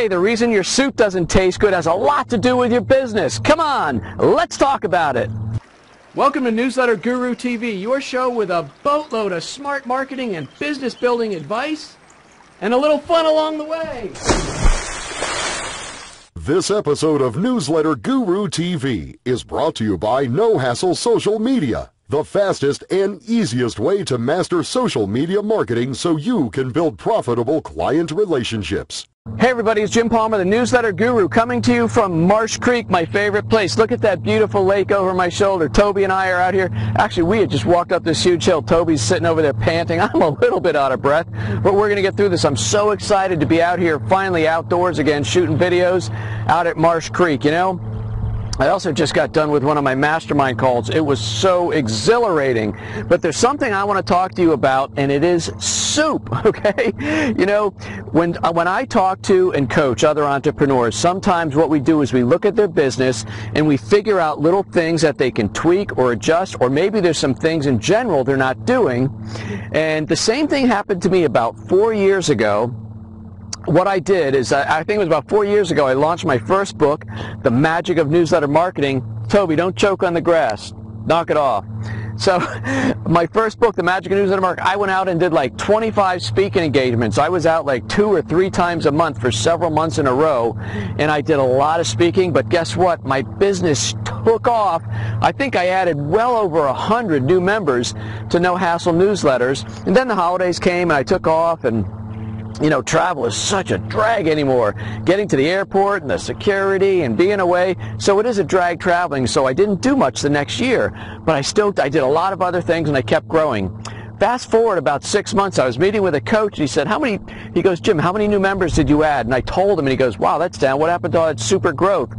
Hey, the reason your soup doesn't taste good has a lot to do with your business. Come on, let's talk about it. Welcome to Newsletter Guru TV, your show with a boatload of smart marketing and business building advice, and a little fun along the way. This episode of Newsletter Guru TV is brought to you by No Hassle Social Media, the fastest and easiest way to master social media marketing so you can build profitable client relationships. Hey everybody, it's Jim Palmer, the Newsletter Guru, coming to you from Marsh Creek, my favorite place. Look at that beautiful lake over my shoulder. Toby and I are out here. Actually, we had just walked up this huge hill. Toby's sitting over there panting. I'm a little bit out of breath, but we're going to get through this. I'm so excited to be out here, finally outdoors again, shooting videos out at Marsh Creek, you know. I also just got done with one of my mastermind calls. It was so exhilarating. But there's something I want to talk to you about, and it is soup, okay? You know, when I talk to and coach other entrepreneurs, sometimes what we do is we look at their business and we figure out little things that they can tweak or adjust, or maybe there's some things in general they're not doing. And the same thing happened to me about 4 years ago. What I did is, I think it was about 4 years ago, I launched my first book, The Magic of Newsletter Marketing. Toby, don't choke on the grass. Knock it off. So, my first book, The Magic of Newsletter Marketing, I went out and did like 25 speaking engagements. I was out like 2 or 3 times a month for several months in a row, and I did a lot of speaking, but guess what? My business took off. I think I added well over 100 new members to No Hassle Newsletters, and then the holidays came and I took off, and you know, travel is such a drag anymore. Getting to the airport and the security and being away. So it is a drag traveling. So I didn't do much the next year. But I did a lot of other things and I kept growing. Fast forward about 6 months, I was meeting with a coach and he said, he goes, Jim, how many new members did you add? And I told him and he goes, wow, that's down. What happened to all that super growth?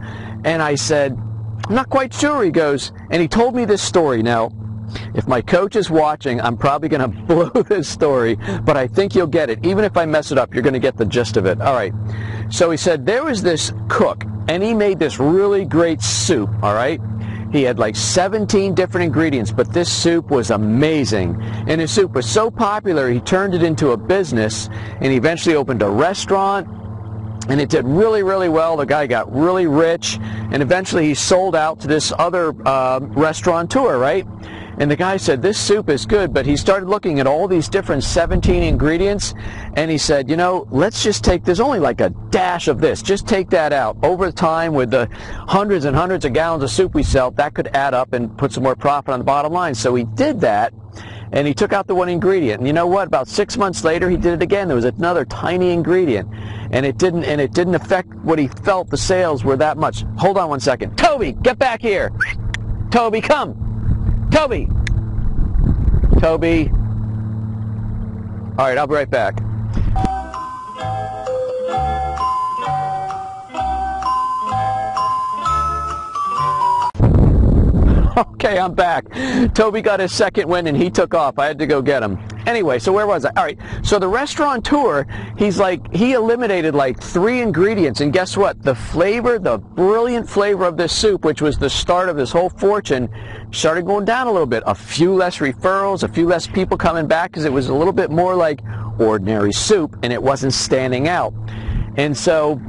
And I said, I'm not quite sure. He goes, and he told me this story. Now, if my coach is watching, I'm probably going to blow this story, but I think you'll get it. Even if I mess it up, you're going to get the gist of it. All right. So he said there was this cook, and he made this really great soup, all right? He had like 17 different ingredients, but this soup was amazing. And his soup was so popular, he turned it into a business, and he eventually opened a restaurant, and it did really, really well. The guy got really rich, and eventually he sold out to this other restaurateur, right? And the guy said, this soup is good, but he started looking at all these different 17 ingredients, and he said, you know, let's just there's only like a dash of this. Just take that out. Over time, with the hundreds and hundreds of gallons of soup we sell, that could add up and put some more profit on the bottom line. So he did that, and he took out the one ingredient. And you know what? About 6 months later, he did it again. There was another tiny ingredient, and it didn't affect what he felt the sales were that much. Hold on 1 second. Toby, get back here. Toby, come. Toby! Toby. All right, I'll be right back. Okay, I'm back. Toby got his second win and he took off. I had to go get him. Anyway, so where was I? All right, so the restaurateur, he eliminated like 3 ingredients, and guess what? The flavor, the brilliant flavor of this soup, which was the start of his whole fortune, started going down a little bit. A few less referrals, a few less people coming back because it was a little bit more like ordinary soup and it wasn't standing out. And so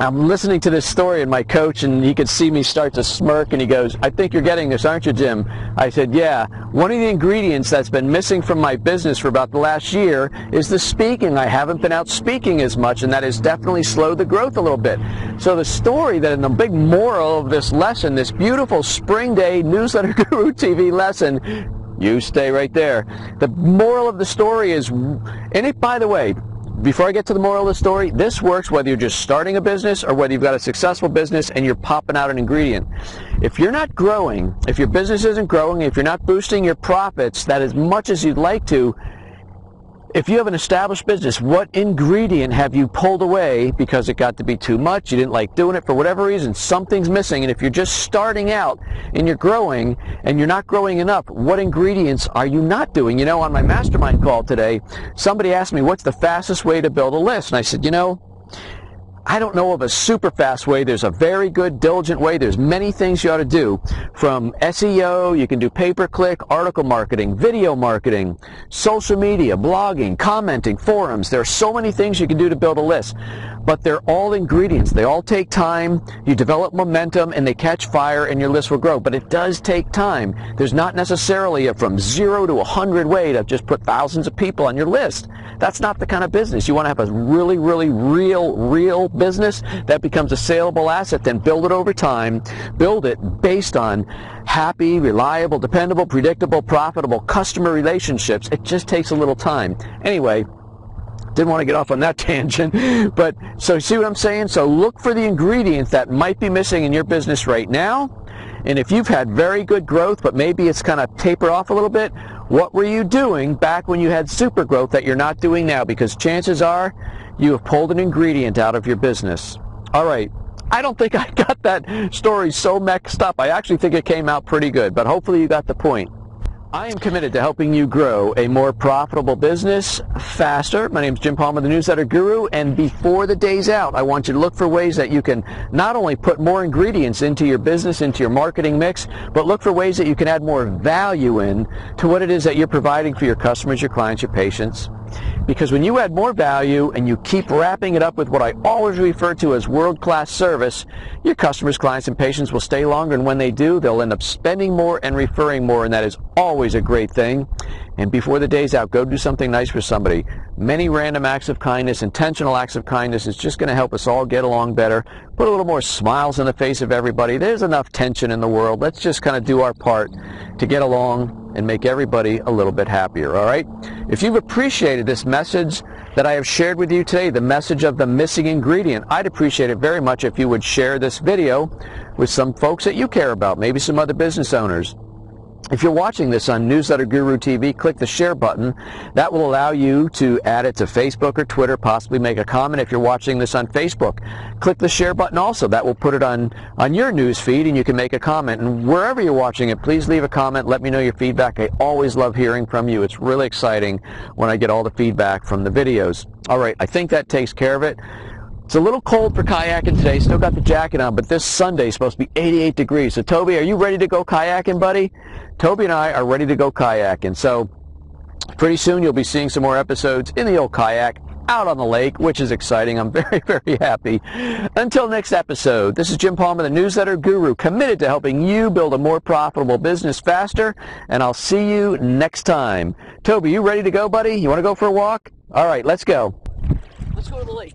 I'm listening to this story, and my coach, and he could see me start to smirk, and he goes, I think you're getting this, aren't you, Jim? I said, yeah. One of the ingredients that's been missing from my business for about the last year is the speaking. I haven't been out speaking as much, and that has definitely slowed the growth a little bit. So the story, that in the big moral of this lesson, this beautiful spring day Newsletter Guru TV lesson, you stay right there. The moral of the story is, and it, by the way, before I get to the moral of the story, this works whether you're just starting a business or whether you've got a successful business and you're popping out an ingredient. If you're not growing, if your business isn't growing, if you're not boosting your profits that as much as you'd like to, if you have an established business, what ingredient have you pulled away because it got to be too much, you didn't like doing it for whatever reason, something's missing, and if you're just starting out and you're growing and you're not growing enough, what ingredients are you not doing? You know, on my mastermind call today, somebody asked me, what's the fastest way to build a list? And I said, you know, I don't know of a super fast way. There's a very good, diligent way. There's many things you ought to do. From SEO, you can do pay-per-click, article marketing, video marketing, social media, blogging, commenting, forums. There are so many things you can do to build a list. But they're all ingredients. They all take time. You develop momentum and they catch fire and your list will grow. But it does take time. There's not necessarily a from 0 to 100 way to just put thousands of people on your list. That's not the kind of business. You want to have a really, really real business that becomes a saleable asset, then build it over time. Build it based on happy, reliable, dependable, predictable, profitable customer relationships. It just takes a little time. Anyway, didn't want to get off on that tangent, but so see what I'm saying? So look for the ingredients that might be missing in your business right now. And if you've had very good growth, but maybe it's kind of tapered off a little bit, what were you doing back when you had super growth that you're not doing now? Because chances are you have pulled an ingredient out of your business. All right. I don't think I got that story so mixed up. I actually think it came out pretty good, but hopefully you got the point. I am committed to helping you grow a more profitable business faster. My name is Jim Palmer, the Newsletter Guru, and before the day's out, I want you to look for ways that you can not only put more ingredients into your business, into your marketing mix, but look for ways that you can add more value in to what it is that you're providing for your customers, your clients, your patients. Because when you add more value and you keep wrapping it up with what I always refer to as world-class service, your customers, clients, and patients will stay longer, and when they do, they'll end up spending more and referring more, and that is always a great thing. And before the day's out, go do something nice for somebody. Many random acts of kindness, intentional acts of kindness is just going to help us all get along better, put a little more smiles in the face of everybody. There's enough tension in the world. Let's just kind of do our part to get along and make everybody a little bit happier, all right? If you've appreciated this message that I have shared with you today, the message of the missing ingredient, I'd appreciate it very much if you would share this video with some folks that you care about, maybe some other business owners. If you're watching this on Newsletter Guru TV, click the share button. That will allow you to add it to Facebook or Twitter, possibly make a comment. If you're watching this on Facebook, click the share button also. That will put it on your news feed and you can make a comment. And wherever you're watching it, please leave a comment. Let me know your feedback. I always love hearing from you. It's really exciting when I get all the feedback from the videos. All right, I think that takes care of it. It's a little cold for kayaking today. Still got the jacket on, but this Sunday is supposed to be 88 degrees. So, Toby, are you ready to go kayaking, buddy? Toby and I are ready to go kayaking. So, pretty soon you'll be seeing some more episodes in the old kayak out on the lake, which is exciting. I'm very, very happy. Until next episode, this is Jim Palmer, the Newsletter Guru, committed to helping you build a more profitable business faster, and I'll see you next time. Toby, you ready to go, buddy? You want to go for a walk? All right, let's go. Let's go to the lake.